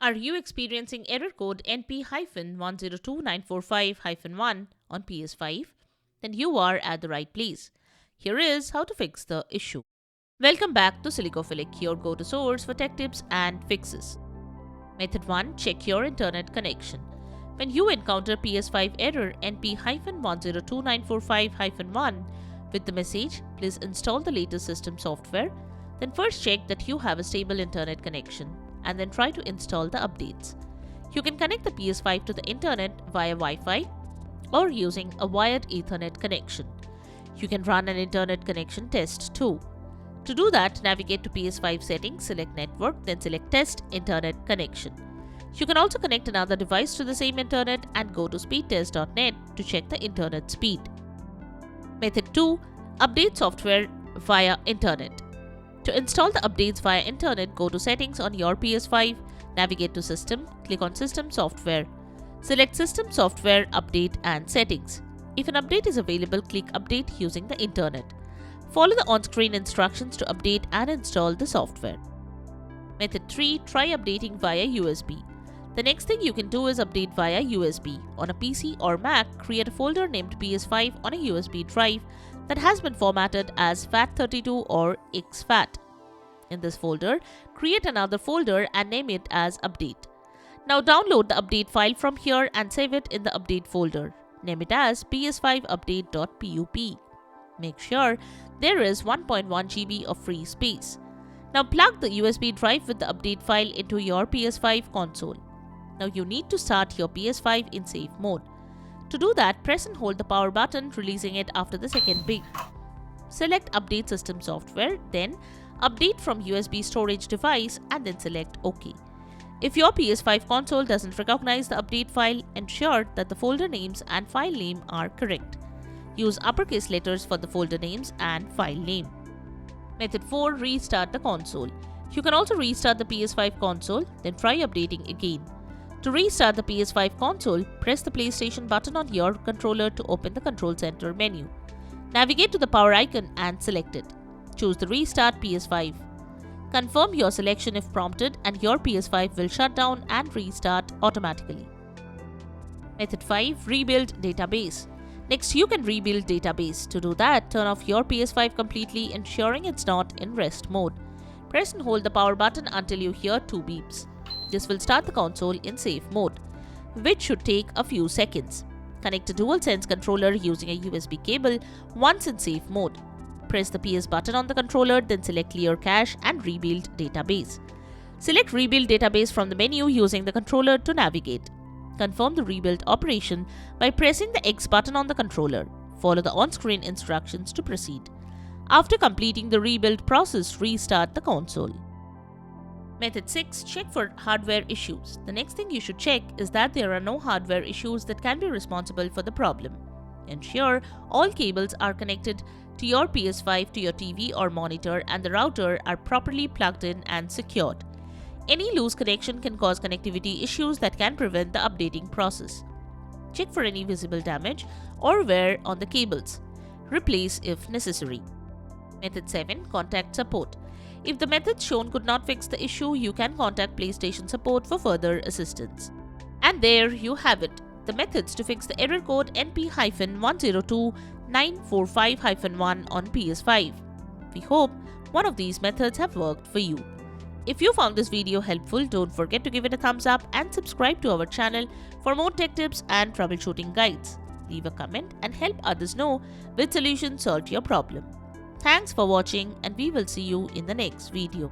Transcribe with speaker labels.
Speaker 1: Are you experiencing error code NP-102945-1 on PS5? Then you are at the right place. Here is how to fix the issue. Welcome back to Silicophilic, your go-to source for tech tips and fixes. Method 1. Check your internet connection. When you encounter PS5 error NP-102945-1 with the message, please install the latest system software. Then first check that you have a stable internet connection and then try to install the updates. You can connect the PS5 to the internet via Wi-Fi or using a wired Ethernet connection. You can run an internet connection test too. To do that, navigate to PS5 settings, select Network, then select Test Internet Connection. You can also connect another device to the same internet and go to speedtest.net to check the internet speed. Method 2. Update software via internet. To install the updates via internet, go to Settings on your PS5, navigate to System, click on System Software. Select System Software, Update and Settings. If an update is available, click Update using the internet. Follow the on-screen instructions to update and install the software. Method 3. Try updating via USB. The next thing you can do is update via USB. On a PC or Mac, create a folder named PS5 on a USB drive that has been formatted as FAT32 or exFAT. In this folder, create another folder and name it as Update. Now download the update file from here and save it in the update folder. Name it as ps5update.pup. Make sure there is 1.1 GB of free space. Now plug the USB drive with the update file into your PS5 console. Now you need to start your PS5 in safe mode. To do that, press and hold the power button, releasing it after the second beep. Select Update System Software, then Update from USB storage device and then select OK. If your PS5 console doesn't recognize the update file, ensure that the folder names and file name are correct. Use uppercase letters for the folder names and file name. Method 4. Restart the console. You can also restart the PS5 console, then try updating again. To restart the PS5 console, press the PlayStation button on your controller to open the Control Center menu. Navigate to the power icon and select it. Choose the Restart PS5. Confirm your selection if prompted and your PS5 will shut down and restart automatically. Method 5. Rebuild database. Next, you can rebuild database. To do that, turn off your PS5 completely, ensuring it's not in rest mode. Press and hold the power button until you hear 2 beeps. This will start the console in safe mode, which should take a few seconds. Connect a DualSense controller using a USB cable once in safe mode. Press the PS button on the controller, then select Clear Cache and Rebuild Database. Select Rebuild Database from the menu using the controller to navigate. Confirm the rebuild operation by pressing the X button on the controller. Follow the on-screen instructions to proceed. After completing the rebuild process, restart the console. Method 6. Check for hardware issues. The next thing you should check is that there are no hardware issues that can be responsible for the problem. Ensure all cables are connected to your PS5 to your TV or monitor and the router are properly plugged in and secured. Any loose connection can cause connectivity issues that can prevent the updating process. Check for any visible damage or wear on the cables. Replace if necessary. Method 7. Contact support. If the methods shown could not fix the issue, you can contact PlayStation support for further assistance. And there you have it, the methods to fix the error code NP-102945-1 on PS5. We hope one of these methods have worked for you. If you found this video helpful, don't forget to give it a thumbs up and subscribe to our channel for more tech tips and troubleshooting guides. Leave a comment and help others know which solution solved your problem. Thanks for watching and we will see you in the next video.